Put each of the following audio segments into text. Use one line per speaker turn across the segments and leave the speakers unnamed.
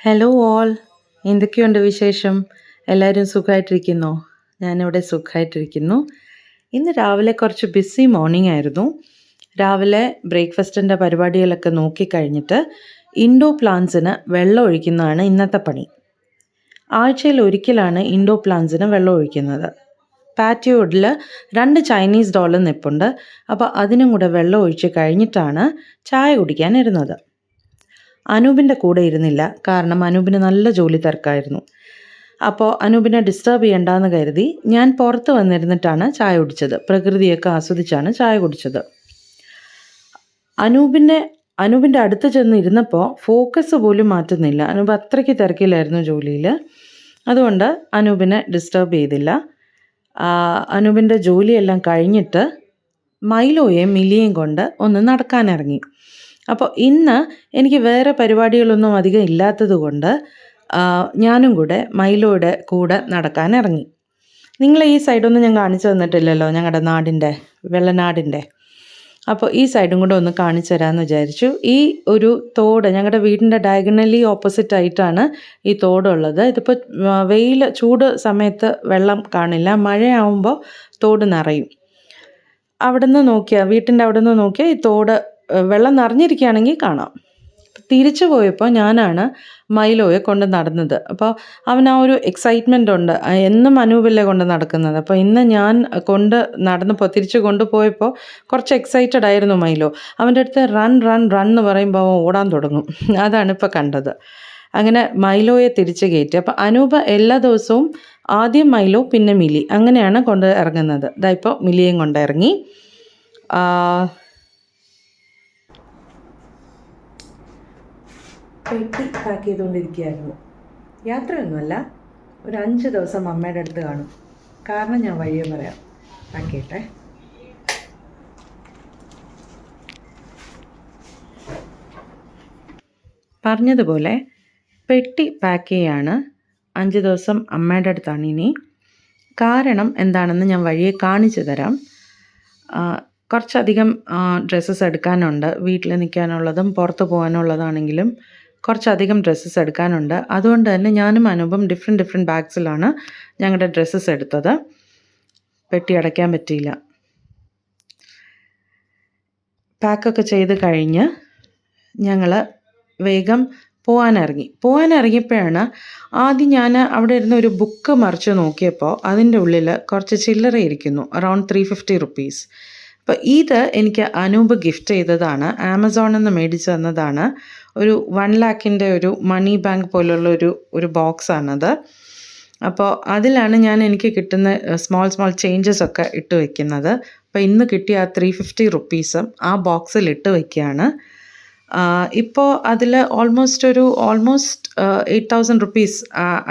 Hello all, എന്തൊക്കെയുണ്ട് വിശേഷം? എല്ലാവരും സുഖമായിട്ടിരിക്കുന്നോ? ഞാനിവിടെ സുഖമായിട്ടിരിക്കുന്നു. ഇന്ന് രാവിലെ കുറച്ച് ബിസി മോർണിംഗ് ആയിരുന്നു. രാവിലെ ബ്രേക്ക്ഫാസ്റ്റിൻ്റെ പരിപാടികളൊക്കെ നോക്കിക്കഴിഞ്ഞിട്ട് ഇൻഡോർ പ്ലാന്റ്സിന് വെള്ളം ഒഴിക്കുന്നതാണ് ഇന്നത്തെ പണി. ആഴ്ചയിൽ ഒരിക്കലാണ് ഇൻഡോർ പ്ലാന്റ്സിന് വെള്ളം ഒഴിക്കുന്നത്. പാറ്റിയോഡിൽ 2 ചൈനീസ് ഡോൾ നിൽപ്പുണ്ട്. അപ്പോൾ അതിനും കൂടെ വെള്ളം ഒഴിച്ച് കഴിഞ്ഞിട്ടാണ് ചായ കുടിക്കാനിരുന്നത്. അനൂപിൻ്റെ കൂടെ ഇരുന്നില്ല, കാരണം അനൂപിന് നല്ല ജോലി തിരക്കായിരുന്നു. അപ്പോൾ അനൂപിനെ ഡിസ്റ്റർബ് ചെയ്യണ്ടെന്ന് കരുതി ഞാൻ പുറത്ത് വന്നിരുന്നിട്ടാണ് ചായ കുടിച്ചത്. പ്രകൃതിയൊക്കെ ആസ്വദിച്ചാണ് ചായ കുടിച്ചത്. അനൂപിൻ്റെ അടുത്ത് ചെന്ന് ഇരുന്നപ്പോൾ ഫോക്കസ് പോലും മാറ്റുന്നില്ല. അനൂപ് അത്രയ്ക്ക് തിരക്കിലായിരുന്നു ജോലിയിൽ. അതുകൊണ്ട് അനൂപിനെ ഡിസ്റ്റർബ് ചെയ്തില്ല. അനൂപിൻ്റെ ജോലിയെല്ലാം കഴിഞ്ഞിട്ട് മൈലോയെയും മിലിയെയും കൊണ്ട് ഒന്ന് നടക്കാനിറങ്ങി. അപ്പോൾ ഇന്ന് എനിക്ക് വേറെ പരിപാടികളൊന്നും അധികം ഇല്ലാത്തത് കൊണ്ട് ഞാനും കൂടെ മൈലോയുടെ കൂടെ നടക്കാനിറങ്ങി. നിങ്ങളെ ഈ സൈഡൊന്നും ഞാൻ കാണിച്ചു തന്നിട്ടില്ലല്ലോ, ഞങ്ങളുടെ നാടിൻ്റെ, വെള്ളനാടിൻ്റെ. അപ്പോൾ ഈ സൈഡും കൂടെ ഒന്ന് കാണിച്ചു തരാമെന്ന് വിചാരിച്ചു. ഈ ഒരു തോട് ഞങ്ങളുടെ വീടിൻ്റെ ഡയഗണലി ഓപ്പോസിറ്റ് ആയിട്ടാണ് ഈ തോടുള്ളത്. ഇതിപ്പോൾ ചൂട് സമയത്ത് വെള്ളം കാണില്ല, മഴയാവുമ്പോൾ തോട് നിറയും. വീട്ടിൻ്റെ അവിടെ നിന്ന് നോക്കിയാൽ ഈ തോട് വെള്ളം നിറഞ്ഞിരിക്കുകയാണെങ്കിൽ കാണാം. തിരിച്ചു പോയപ്പോൾ ഞാനാണ് മൈലോയെ കൊണ്ട് നടന്നത്. അപ്പോൾ അവൻ ആ ഒരു എക്സൈറ്റ്മെൻ്റ് ഉണ്ട്. എന്നും അനൂപല്ലേ കൊണ്ട് നടക്കുന്നത്. അപ്പോൾ ഇന്ന് ഞാൻ തിരിച്ചു കൊണ്ടുപോയപ്പോൾ കുറച്ച് എക്സൈറ്റഡ് ആയിരുന്നു മൈലോ. അവൻ്റെ അടുത്ത് റൺ എന്ന് പറയുമ്പോൾ അവൻ ഓടാൻ തുടങ്ങും. അതാണ് ഇപ്പോൾ കണ്ടത്. അങ്ങനെ മൈലോയെ തിരിച്ച് കയറ്റി. അപ്പോൾ അനൂപ എല്ലാ ദിവസവും ആദ്യം മൈലോ പിന്നെ മിലി, അങ്ങനെയാണ് കൊണ്ട് ഇറങ്ങുന്നത്. ഇപ്പോൾ മിലിയും കൊണ്ട് ഇറങ്ങി. പെട്ടി പാക്ക് ചെയ്തുകൊണ്ടിരിക്കുകയായിരുന്നു. യാത്രയൊന്നുമല്ല, ഒരു 5 ദിവസം അമ്മയുടെ അടുത്ത് കാണും. കാരണം ഞാൻ വഴിയെ പറയാം. പാക്ക് ചെയ്യട്ടെ. പറഞ്ഞതുപോലെ പെട്ടി പാക്ക് ചെയ്യാണ്. 5 ദിവസം അമ്മയുടെ അടുത്താണ് ഇനി. കാരണം എന്താണെന്ന് ഞാൻ വഴിയെ കാണിച്ചു തരാം. കുറച്ചധികം ഡ്രസ്സസ് എടുക്കാനുണ്ട്. വീട്ടിൽ നിൽക്കാനുള്ളതും പുറത്ത് പോകാനുള്ളതാണെങ്കിലും കുറച്ചധികം ഡ്രസ്സസ് എടുക്കാനുണ്ട്. അതുകൊണ്ട് തന്നെ ഞാനും അനൂപും ഡിഫറെൻറ്റ് ബാഗ്സിലാണ് ഞങ്ങളുടെ ഡ്രസ്സസ് എടുത്തത്. പെട്ടി അടയ്ക്കാൻ പറ്റിയില്ല. പാക്കൊക്കെ ചെയ്ത് കഴിഞ്ഞ് ഞങ്ങൾ വേഗം പോകാനിറങ്ങിയപ്പോഴാണ് ആദ്യം ഞാൻ അവിടെ ഇരുന്ന് ഒരു ബുക്ക് മറിച്ച് നോക്കിയപ്പോൾ അതിൻ്റെ ഉള്ളിൽ കുറച്ച് ചില്ലറ ഇരിക്കുന്നു, അറൗണ്ട് 350 റുപ്പീസ്. അപ്പോൾ ഇത് എനിക്ക് അനൂപ് ഗിഫ്റ്റ് ചെയ്തതാണ്. ആമസോണിൽ നിന്ന് മേടിച്ച് തന്നതാണ്. ഒരു 1 lakhൻ്റെ ഒരു മണി ബാങ്ക് പോലുള്ള ഒരു ബോക്സാണത്. അപ്പോൾ അതിലാണ് എനിക്ക് കിട്ടുന്ന സ്മോൾ ചേഞ്ചസ് ഒക്കെ ഇട്ട് വയ്ക്കുന്നത്. അപ്പോൾ ഇന്ന് കിട്ടിയ ആ 350 റുപ്പീസും ആ ബോക്സിൽ ഇട്ട് വയ്ക്കുകയാണ്. ഇപ്പോൾ അതിൽ ഓൾമോസ്റ്റ് 8,000 റുപ്പീസ്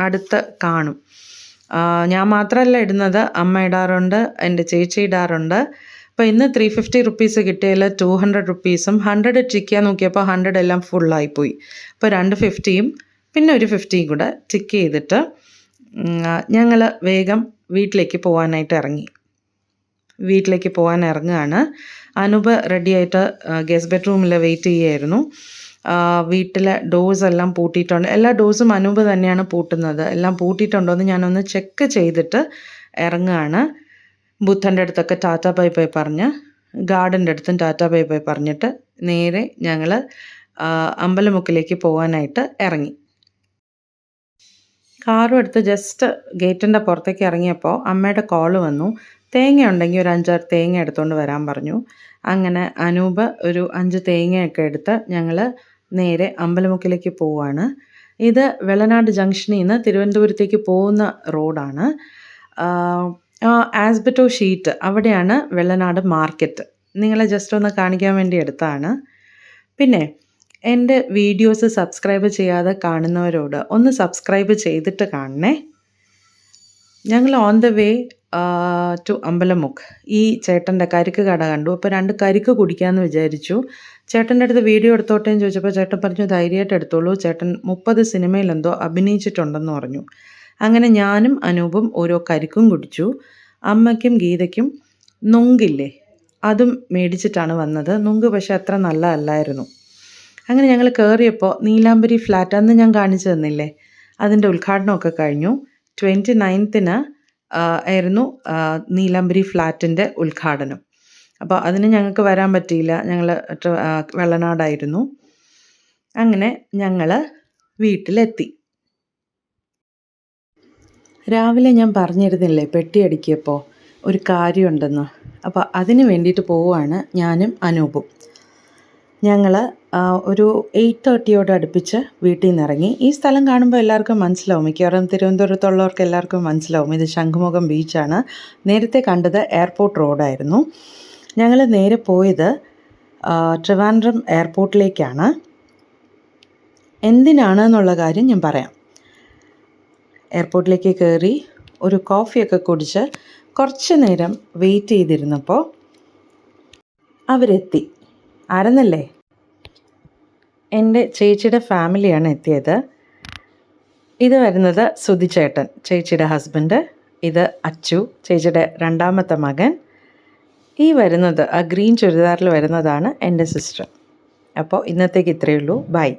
അടുത്ത് കാണും. ഞാൻ മാത്രമല്ല ഇടുന്നത്, അമ്മ ഇടാറുണ്ട്, എൻ്റെ ചേച്ചി ഇടാറുണ്ട്. അപ്പോൾ ഇന്ന് 350 റുപ്പീസ് കിട്ടിയതിൽ 200 റുപ്പീസും 100 ടിക്ക് ചെയ്യാൻ നോക്കിയപ്പോൾ 100 എല്ലാം ഫുള്ളായിപ്പോയി. അപ്പോൾ 250യും പിന്നെ ഒരു 50യും കൂടെ ടിക്ക് ചെയ്തിട്ട് ഞങ്ങൾ വേഗം വീട്ടിലേക്ക് പോകാൻ ഇറങ്ങുകയാണ്. അനൂപ് റെഡിയായിട്ട് ഗസ്റ്റ് ബെഡ്റൂമിൽ വെയിറ്റ് ചെയ്യുമായിരുന്നു. വീട്ടിലെ ഡോഴ്സ് എല്ലാം പൂട്ടിയിട്ടുണ്ട്. എല്ലാ ഡോഴ്സും അനൂപ് തന്നെയാണ് പൂട്ടുന്നത്. എല്ലാം പൂട്ടിയിട്ടുണ്ടോ എന്ന് ഞാനൊന്ന് ചെക്ക് ചെയ്തിട്ട് ഇറങ്ങുകയാണ്. ബുദ്ധൻ്റെ അടുത്തൊക്കെ ടാറ്റ ബൈ ബൈ പറഞ്ഞ്, ഗാർഡൻ്റെ അടുത്തും ടാറ്റ ബൈ ബൈ പറഞ്ഞിട്ട് നേരെ ഞങ്ങൾ അമ്പലമുക്കിലേക്ക് പോകാനായിട്ട് ഇറങ്ങി. കാറും എടുത്ത് ജസ്റ്റ് ഗേറ്റിൻ്റെ പുറത്തേക്ക് ഇറങ്ങിയപ്പോൾ അമ്മയുടെ കോള് വന്നു. തേങ്ങ ഉണ്ടെങ്കിൽ ഒരു 5-6 തേങ്ങ എടുത്തുകൊണ്ട് വരാൻ പറഞ്ഞു. അങ്ങനെ അനൂപ് ഒരു 5 തേങ്ങയൊക്കെ എടുത്ത് ഞങ്ങൾ നേരെ അമ്പലമുക്കിലേക്ക് പോവുകയാണ്. ഇത് വെള്ളനാട് ജംഗ്ഷനിൽ നിന്ന് തിരുവനന്തപുരത്തേക്ക് പോകുന്ന റോഡാണ്. ആസ്ബറ്റോ ഷീറ്റ്, അവിടെയാണ് വെള്ളനാട് മാർക്കറ്റ്. നിങ്ങളെ ജസ്റ്റ് ഒന്ന് കാണിക്കാൻ വേണ്ടി എടുത്തതാണ്. പിന്നെ എൻ്റെ വീഡിയോസ് സബ്സ്ക്രൈബ് ചെയ്യാതെ കാണുന്നവരോട് ഒന്ന് സബ്സ്ക്രൈബ് ചെയ്തിട്ട് കാണണേ. ഞങ്ങൾ on the way to Ambalamukku ഈ ചേട്ടൻ്റെ കരിക്ക് കട കണ്ടു. അപ്പോൾ 2 കരിക്ക് കുടിക്കാമെന്ന് വിചാരിച്ചു. ചേട്ടൻ്റെ അടുത്ത് വീഡിയോ എടുത്തോട്ടേന്ന് ചോദിച്ചപ്പോൾ ചേട്ടൻ പറഞ്ഞു ധൈര്യമായിട്ട് എടുത്തോളൂ, ചേട്ടൻ 30 സിനിമയിലെന്തോ അഭിനയിച്ചിട്ടുണ്ടെന്ന് പറഞ്ഞു. അങ്ങനെ ഞാനും അനൂപും ഓരോ കരിക്കും കുടിച്ചു. അമ്മയ്ക്കും ഗീതയ്ക്കും നുങ്കില്ലേ, അതും മേടിച്ചിട്ടാണ് വന്നത്. നുങ്ക് പക്ഷേ അത്ര നല്ലതല്ലായിരുന്നു. അങ്ങനെ ഞങ്ങൾ കയറിയപ്പോൾ നീലാംബരി ഫ്ലാറ്റ് അന്ന് ഞാൻ കാണിച്ചു തന്നില്ലേ, അതിൻ്റെ ഉദ്ഘാടനമൊക്കെ കഴിഞ്ഞു. 29th ആയിരുന്നു നീലാംബരി ഫ്ലാറ്റിൻ്റെ ഉദ്ഘാടനം. അപ്പോൾ അതിന് ഞങ്ങൾക്ക് വരാൻ പറ്റിയില്ല, ഞങ്ങൾ വെള്ളനാടായിരുന്നു. അങ്ങനെ ഞങ്ങൾ വീട്ടിലെത്തി. രാവിലെ ഞാൻ പറഞ്ഞിരുന്നില്ലേ പെട്ടി അടുക്കിയപ്പോൾ ഒരു കാര്യമുണ്ടെന്ന്. അപ്പോൾ അതിന് വേണ്ടിയിട്ട് പോവുകയാണ് ഞാനും അനൂപും. ഞങ്ങൾ ഒരു 8:30 അടുപ്പിച്ച് വീട്ടിൽ നിന്ന് ഇറങ്ങി. ഈ സ്ഥലം കാണുമ്പോൾ എല്ലാവർക്കും മനസ്സിലാവും, മിക്കവാറും തിരുവനന്തപുരത്തുള്ളവർക്ക് എല്ലാവർക്കും മനസ്സിലാവും, ഇത് ശംഖുമുഖം ബീച്ചാണ്. നേരത്തെ കണ്ടത് എയർപോർട്ട് റോഡായിരുന്നു. ഞങ്ങൾ നേരെ പോയത് ട്രിവാൻഡ്രം എയർപോർട്ടിലേക്കാണ്. എന്തിനാണെന്നുള്ള കാര്യം ഞാൻ പറയാം. എയർപോർട്ടിലേക്ക് കയറി ഒരു കോഫിയൊക്കെ കുടിച്ച് കുറച്ച് നേരം വെയിറ്റ് ചെയ്തിരുന്നപ്പോൾ അവരെത്തി. ആരെന്നല്ലേ, എൻ്റെ ചേച്ചിയുടെ ഫാമിലിയാണ് എത്തിയത്. ഇത് വരുന്നത് സുധിച്ചേട്ടൻ, ചേച്ചിയുടെ ഹസ്ബൻഡ്. ഇത് അച്ചു, ചേച്ചിയുടെ രണ്ടാമത്തെ മകൻ. ഈ വരുന്നത് ആ ഗ്രീൻ ചുരിദാറിൽ വരുന്നതാണ് എൻ്റെ സിസ്റ്റർ. അപ്പോൾ ഇന്നത്തേക്ക് ഇത്രയേ ഉള്ളൂ. ബൈ.